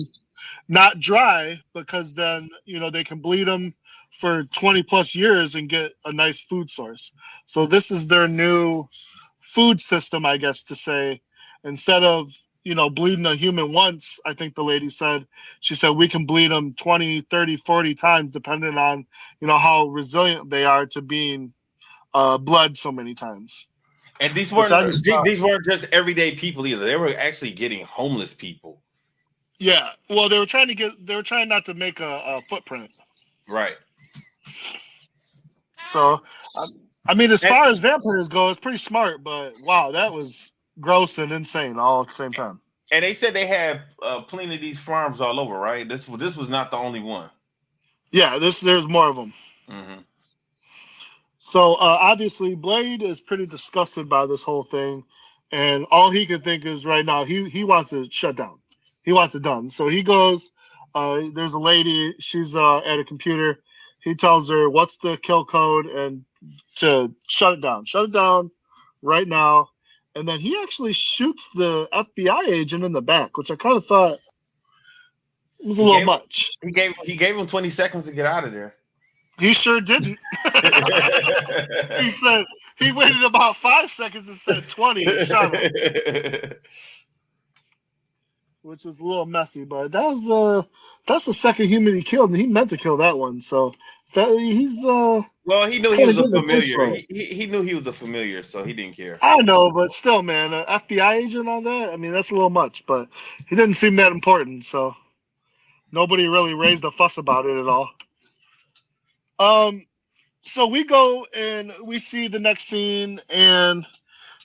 not dry, because then they can bleed them for 20 plus years and get a nice food source. So this is their new food system, I guess, to say. Instead of bleeding a human once, I think the lady said, she said we can bleed them 20, 30, 40 times depending on how resilient they are to being bled so many times. And these weren't just everyday people either. They were actually getting homeless people. Yeah, well, they were trying not to make a footprint. Right. So, I mean, as far as vampires go, it's pretty smart, but wow, that was gross and insane all at the same time. And they said they had plenty of these farms all over, right? This was not the only one. Yeah, there's more of them. Mm-hmm. So, obviously, Blade is pretty disgusted by this whole thing, and all he can think is right now, he wants it shut down. He wants it done. So he goes, there's a lady, she's at a computer. He tells her what's the kill code and to shut it down. Shut it down right now. And then he actually shoots the FBI agent in the back, which I kind of thought was a little much. He gave him 20 seconds to get out of there. He sure didn't. He said he waited about 5 seconds and said 20 and shot him. Which was a little messy, but that's the second human he killed, and he meant to kill that one. So he's well, he knew he was a familiar. He knew he was a familiar, so he didn't care. I know, but still, man, an FBI agent on that. I mean, that's a little much, but he didn't seem that important, so nobody really raised a fuss about it at all. So we go and we see the next scene, and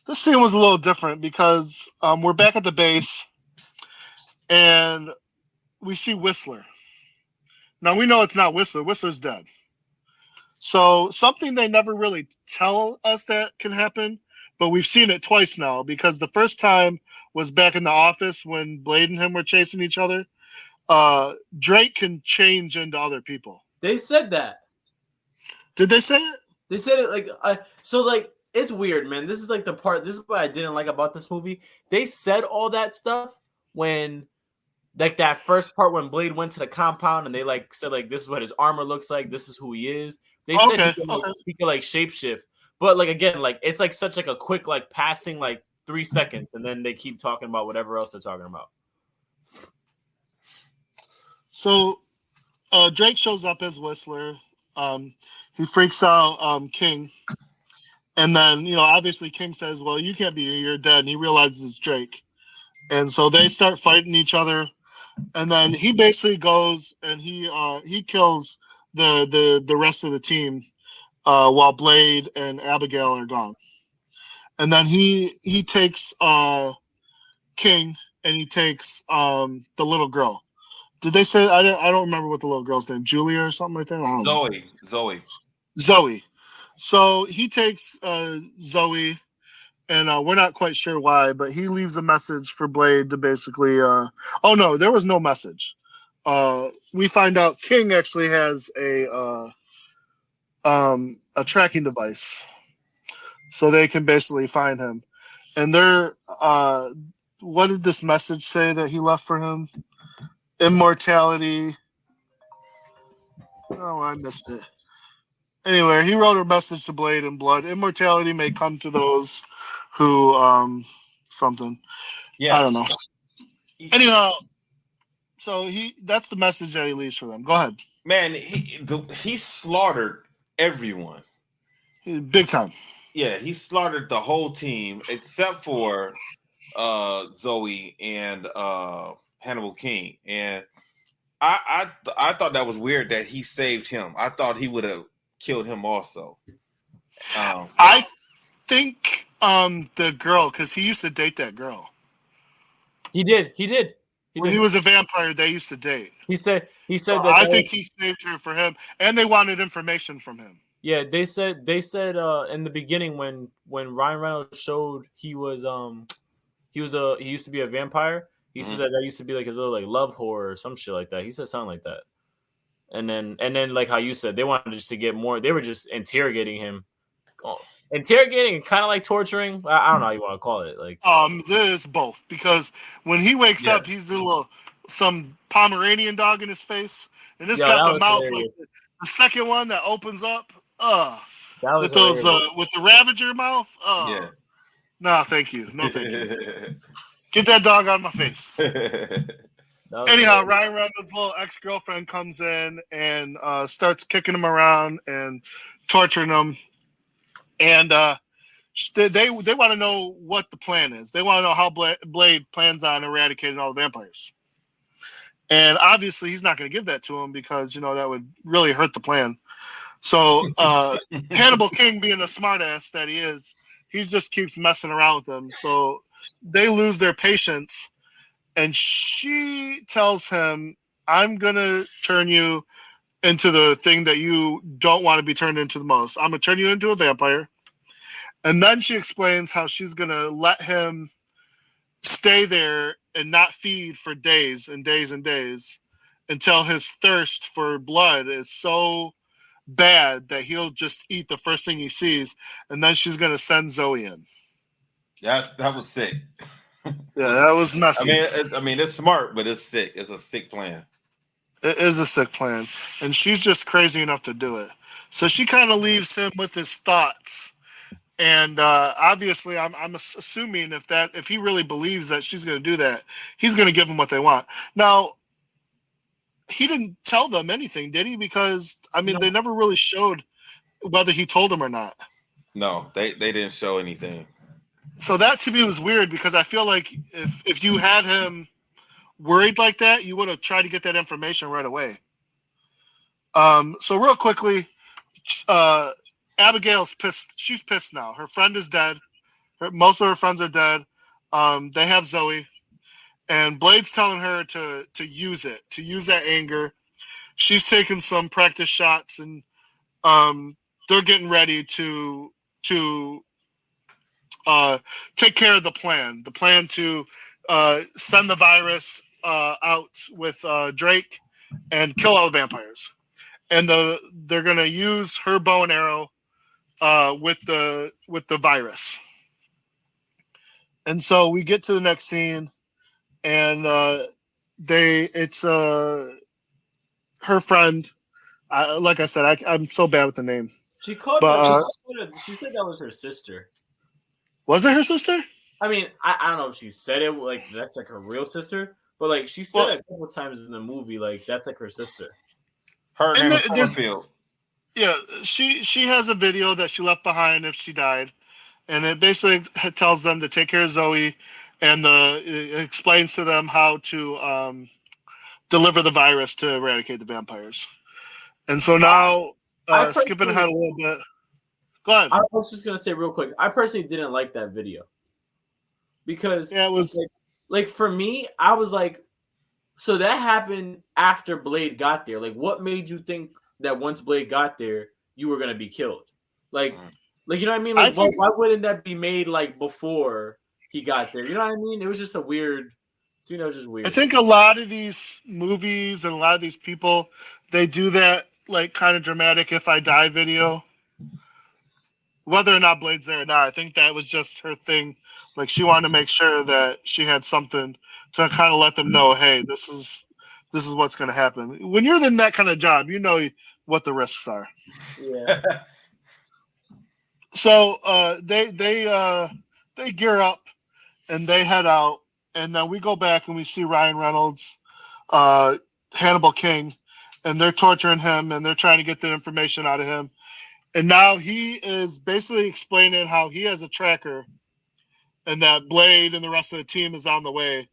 this scene was a little different because we're back at the base. And we see Whistler. Now, we know it's not Whistler. Whistler's dead. So something they never really tell us that can happen, but we've seen it twice now, because the first time was back in the office when Blade and him were chasing each other. Drake can change into other people. They said that. Did they say it? They said it like it's weird, man. This is like the part. This is what I didn't like about this movie. They said all that stuff when. Like that first part when Blade went to the compound and they said this is what his armor looks like. This is who he is. They said he could shapeshift, but again, it's such a quick passing 3 seconds, and then they keep talking about whatever else they're talking about. So Drake shows up as Whistler. He freaks out King, and then obviously King says, "Well, you can't be here. You're dead." And he realizes it's Drake, and so they start fighting each other. And then he basically goes and he kills the rest of the team while Blade and Abigail are gone. And then he takes King and he takes the little girl. Did they say I don't remember what the little girl's name, Julia or something like that? I don't know. Zoe. So he takes Zoe. And we're not quite sure why, but he leaves a message for Blade to basically. Oh no, there was no message. we find out King actually has a tracking device, so they can basically find him. And they're what did this message say that he left for him? Immortality. Oh, I missed it. Anyway, he wrote a message to Blade in blood. Immortality may come to those who something. Yeah. I don't know. Anyhow, so that's the message that he leaves for them. Go ahead. Man, he slaughtered everyone. Big time. Yeah, he slaughtered the whole team except for Zoe and Hannibal King. And I thought that was weird that he saved him. I thought he would have killed him also. I think the girl, because he used to date that girl. He did. When he was a vampire, they used to date. He said that. I think he saved her for him, and they wanted information from him. Yeah, they said in the beginning when Ryan Reynolds showed he used to be a vampire. He said that used to be like his little like love whore or some shit like that. He said something like that. And then like how you said, they wanted just to get more. They were just interrogating him, interrogating and kind of like torturing. I don't know how you want to call it. Like this is both, because when he wakes up, he's a some Pomeranian dog in his face, and this got the mouth like the second one that opens up. With those with the Ravager mouth. No, thank you. No, thank you. Get that dog out of my face. Anyhow, Ryan Reynolds' little ex-girlfriend comes in and starts kicking him around and torturing him. And they want to know what the plan is. They want to know how Blade plans on eradicating all the vampires. And obviously, he's not going to give that to him because, that would really hurt the plan. So Hannibal King, being a smartass that he is, he just keeps messing around with them. So they lose their patience. And she tells him, I'm going to turn you into the thing that you don't want to be turned into the most. I'm going to turn you into a vampire. And then she explains how she's going to let him stay there and not feed for days and days and days until his thirst for blood is so bad that he'll just eat the first thing he sees. And then she's going to send Zoe in. That was sick. Yeah, that was messy. I mean, it's smart, but it's sick. It's a sick plan. It is a sick plan, and she's just crazy enough to do it. So she kind of leaves him with his thoughts, and obviously, I'm assuming if he really believes that she's going to do that, he's going to give them what they want. Now, he didn't tell them anything, did he? Because they never really showed whether he told them or not. No, they didn't show anything. So that to me was weird, because I feel like if you had him worried like that, you would have tried to get that information right away. So real quickly, Abigail's pissed. She's pissed now. Her friend is dead. Most of her friends are dead. They have Zoe, and Blade's telling her to use that anger. She's taking some practice shots, and they're getting ready to take care of the plan. The plan to send the virus out with Drake and kill all the vampires. And they're going to use her bow and arrow with the virus. And so we get to the next scene, and it's her friend. Like I said, I'm so bad with the name. She called her, she said that was her sister. Was it her sister? I mean, I don't know if she said it like that's like her real sister, but like she said it a couple times in the movie, like that's like her sister. Her name is Summerfield. Yeah, she has a video that she left behind if she died, and it basically tells them to take care of Zoe, and it explains to them how to deliver the virus to eradicate the vampires. And so now, skipping ahead a little bit. Go ahead. I was just gonna say real quick. I personally didn't like that video because it was like for me, I was like, so that happened after Blade got there. Like, what made you think that once Blade got there, you were gonna be killed? Like you know what I mean? Like, why wouldn't that be made like before he got there? You know what I mean? It was just a weird So, it's just weird. I think a lot of these movies and a lot of these people, they do that like kind of dramatic "if I die" video. Whether or not Blade's there or not, I think that was just her thing. Like she wanted to make sure that she had something to kind of let them know, hey, this is what's going to happen. When you're in that kind of job, you know what the risks are. Yeah. So they gear up and they head out, and then we go back and we see Ryan Reynolds, Hannibal King, and they're torturing him and they're trying to get the information out of him. And now he is basically explaining how he has a tracker, and that Blade and the rest of the team is on the way,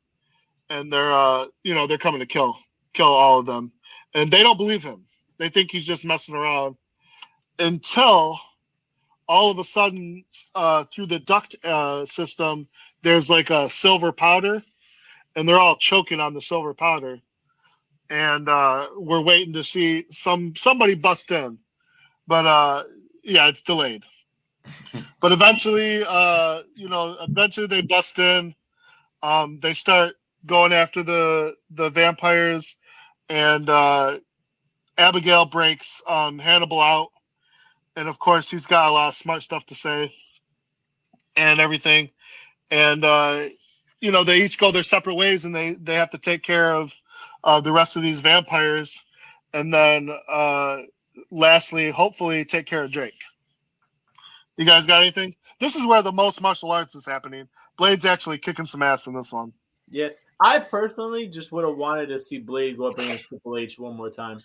and they're coming to kill all of them, and they don't believe him. They think he's just messing around until all of a sudden, through the duct system, there's like a silver powder, and they're all choking on the silver powder, and we're waiting to see somebody bust in. But yeah, it's delayed. But eventually, eventually they bust in. They start going after the vampires, and Abigail breaks Hannibal out, and of course he's got a lot of smart stuff to say and everything. And they each go their separate ways, and they have to take care of the rest of these vampires, and then lastly, hopefully, take care of Drake. You guys got anything? This is where the most martial arts is happening. Blade's actually kicking some ass in this one. Yeah, I personally just would have wanted to see Blade go up against Triple H one more time.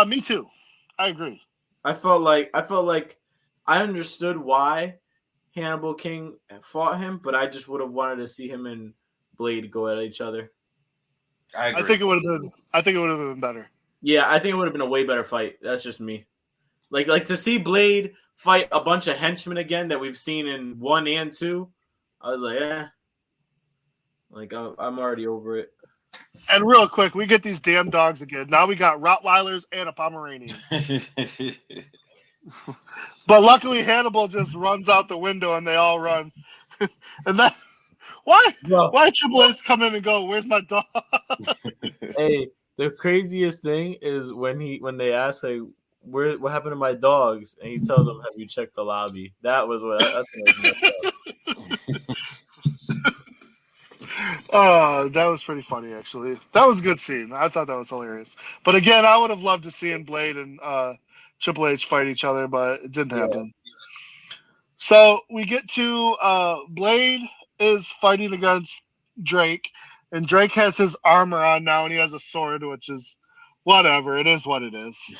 Me too. I agree. I felt like I understood why Hannibal King fought him, but I just would have wanted to see him and Blade go at each other. I agree. I think it would have been better. Yeah, I think it would have been a way better fight. That's just me. Like to see Blade fight a bunch of henchmen again that we've seen in 1 and 2. I was like, like I'm already over it. And real quick, we get these damn dogs again. Now we got Rottweilers and a Pomeranian. But luckily, Hannibal just runs out the window and they all run. And then why Triple H come in and go, "Where's my dog?" Hey, the craziest thing is when they ask like, what happened to my dogs, and he tells them, "Have you checked the lobby?" That was what that was pretty funny, actually. That was a good scene. I thought that was hilarious. But again, I would have loved to see Blade and Triple H fight each other, but it didn't happen. So we get to Blade is fighting against Drake, and Drake has his armor on now, and he has a sword, which is whatever. It is what it is.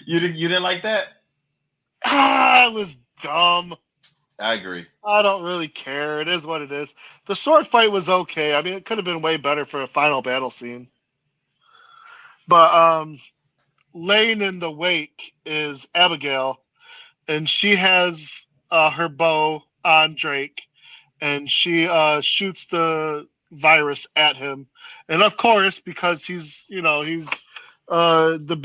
You didn't like that? It was dumb. I agree. I don't really care. It is what it is. The sword fight was okay. I mean, it could have been way better for a final battle scene. But laying in the wake is Abigail, and she has her bow on Drake, and she shoots the virus at him. And of course, because he's the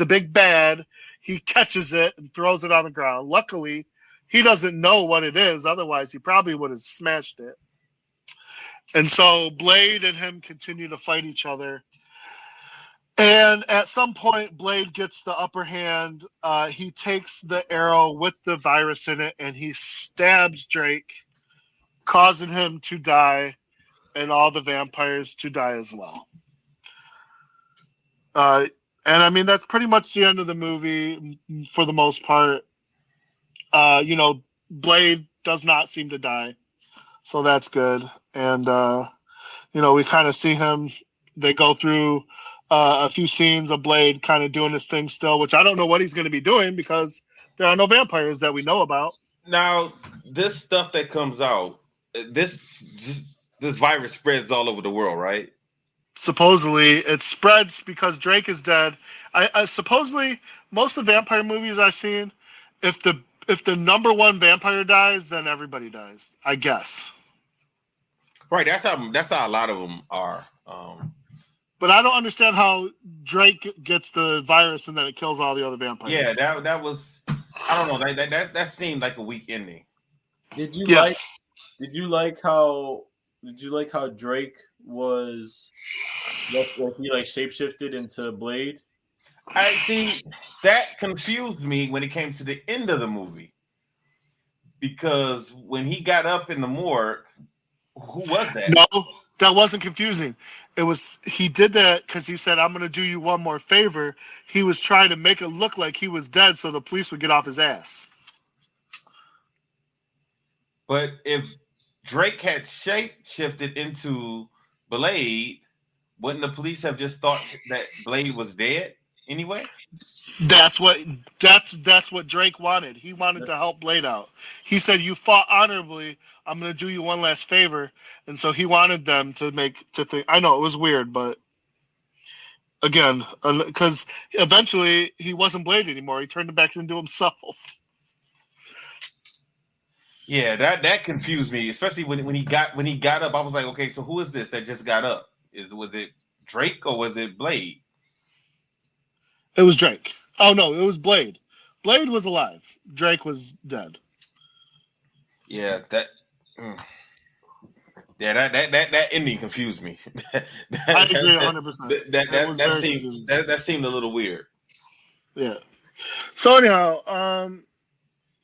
big bad, he catches it and throws it on the ground. Luckily, he doesn't know what it is. Otherwise, he probably would have smashed it. And so Blade and him continue to fight each other. And at some point, Blade gets the upper hand. He takes the arrow with the virus in it, and he stabs Drake, causing him to die, and all the vampires to die as well. And I mean, that's pretty much the end of the movie for the most part. Blade does not seem to die, so that's good. And, we kind of see him. They go through a few scenes of Blade kind of doing his thing still, which I don't know what he's going to be doing because there are no vampires that we know about. Now, this stuff that comes out, this virus spreads all over the world, right? Supposedly, it spreads because Drake is dead. I supposedly most of the vampire movies I've seen, if the number one vampire dies, then everybody dies. I guess. Right. That's how a lot of them are. But I don't understand how Drake gets the virus and then it kills all the other vampires. Yeah, that was. I don't know. That seemed like a weak ending. Did you like how Did you like how Drake was? He like shapeshifted into Blade. I see that confused me when it came to the end of the movie, because when he got up in the morgue, who was that? No, that wasn't confusing. It was he did that because he said, "I'm going to do you one more favor." He was trying to make it look like he was dead, so the police would get off his ass. But if Drake had shapeshifted into Blade, wouldn't the police have just thought that Blade was dead anyway? That's what Drake wanted. He wanted to help Blade out. He said, "You fought honorably. I'm going to do you one last favor," and so he wanted them to think. I know it was weird, but again, because eventually he wasn't Blade anymore. He turned it back into himself. Yeah, that confused me, especially when he got up. I was like, okay, so who is this that just got up? Was it Drake or was it Blade? It was Drake. Oh no, it was Blade. Blade was alive. Drake was dead. Yeah, that ending confused me. I agree 100%. That seemed a little weird. Yeah. So anyhow,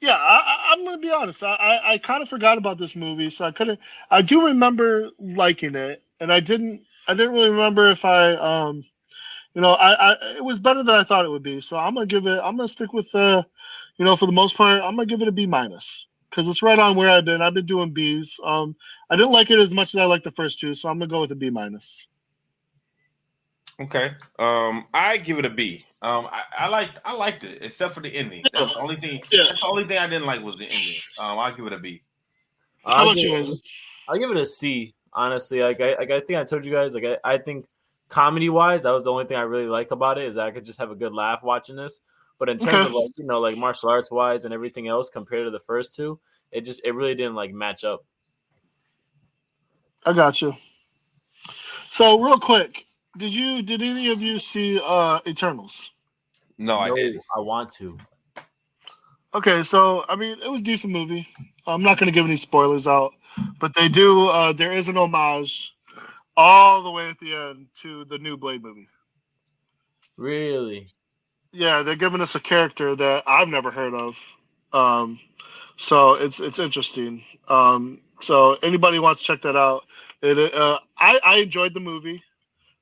yeah, I'm gonna be honest. I kind of forgot about this movie, so I do remember liking it, and I didn't really remember if I it was better than I thought it would be. So I'm gonna stick with for the most part, I'm gonna give it a B- because it's right on where I've been doing B's. I didn't like it as much as I liked the first two, so I'm gonna go with a B-. Okay. I give it a B. I liked it, except for the ending. That's the only thing. Yeah. That's the only thing I didn't like was the ending. I'll give it a B. How about you, Angel? I'll give it a C. Honestly, I think I told you guys, I think comedy wise, that was the only thing I really like about it, is that I could just have a good laugh watching this. But in terms of martial arts wise and everything else compared to the first two, it really didn't match up. I got you. So real quick, did any of you see Eternals? No, I didn't. I want to. Okay, so I mean, it was a decent movie. I'm not going to give any spoilers out, but they do. There is an homage all the way at the end to the new Blade movie. Really? Yeah, they're giving us a character that I've never heard of. So it's interesting. So anybody wants to check that out? I enjoyed the movie.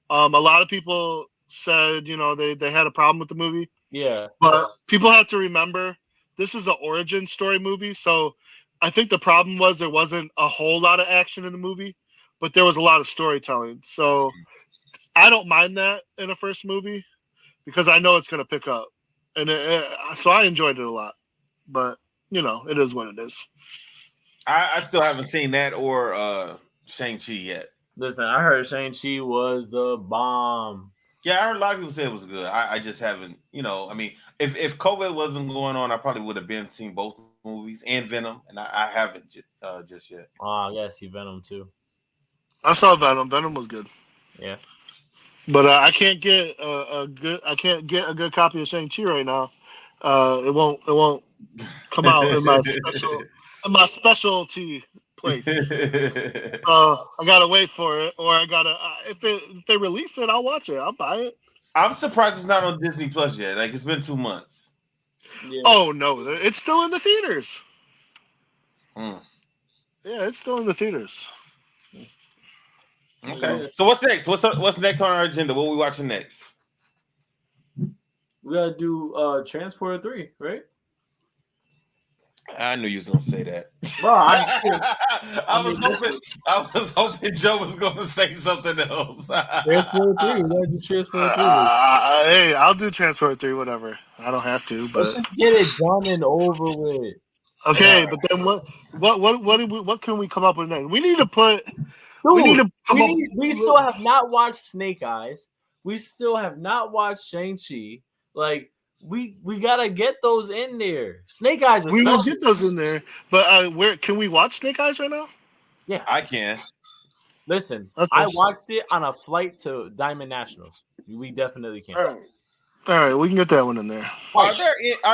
A lot of people said they had a problem with the movie. Yeah. But people have to remember this is an origin story movie, so I think the problem was there wasn't a whole lot of action in the movie, but there was a lot of storytelling. So I don't mind that in a first movie because I know it's going to pick up, and so I enjoyed it a lot. But it is what it is. I still haven't seen that or Shang-Chi yet. Listen, I heard Shang-Chi was the bomb. Yeah, I heard a lot of people say it was good. I just haven't, I mean, if COVID wasn't going on, I probably would have seen both movies and Venom, and I haven't just yet. Oh, I gotta see Venom too. I saw Venom. Venom was good. Yeah, but I can't get a good copy of Shang-Chi right now. It won't come out in my specialty place. I gotta wait for it, or I gotta if they release it, I'll watch it. I'll buy it. I'm surprised it's not on Disney Plus yet. Like, it's been 2 months. Yeah. Oh no, it's still in the theaters. Yeah, it's still in the theaters. Okay. So what's next? What's next on our agenda? What are we watching next? We gotta do Transporter 3, right? I knew you was gonna say that. Bro, I was hoping Joe was gonna say something else. Transporter 3. We gotta do Transporter 3. Hey, I'll do Transporter 3, whatever. I don't have to, but let's just get it done and over with. Okay, but then what can we come up with next? We need to put. Dude, we still have not watched Snake Eyes. We still have not watched Shang-Chi. Like, we gotta get those in there. Snake Eyes, we will get those in there. But where can we watch Snake Eyes right now? Yeah, I can. Listen, okay. I watched it on a flight to Diamond Nationals. We definitely can. All right, we can get that one in there. Are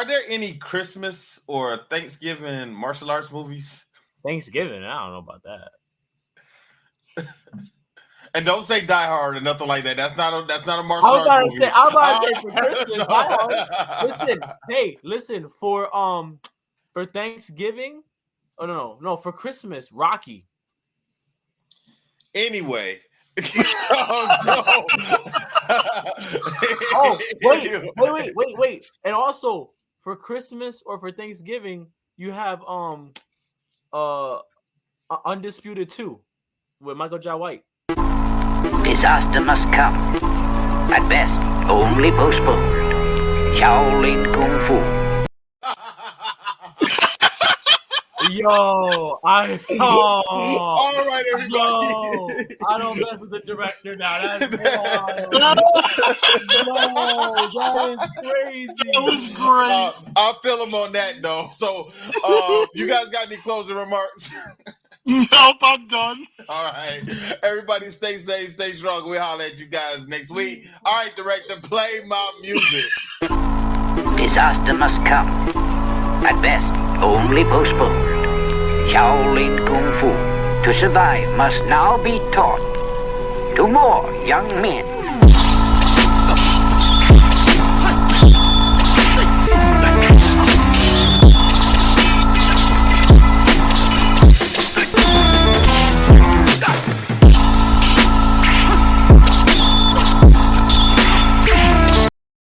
there any Christmas or Thanksgiving martial arts movies? Thanksgiving? I don't know about that. And don't say Die Hard or nothing like that. That's not a martial I was about arts to movie. say. I was about to say for Christmas, Die Hard. Listen. For Thanksgiving. Oh no. For Christmas, Rocky. Anyway. Wait. And also for Christmas or for Thanksgiving, you have Undisputed 2 with Michael Jai White. Disaster must come. At best, only postponed. Shaolin Kung Fu. Yo, all right, everybody. Yo, I don't mess with the director now. That's wild. That is crazy. That was great. I'll feel him on that though. So, you guys got any closing remarks? Nope, I'm done. All right, everybody, stay safe, stay strong. We'll holler at you guys next week. All right, director, play my music. Disaster must come. At best, only postponed. Shaolin Kung Fu, to survive, must now be taught to more young men.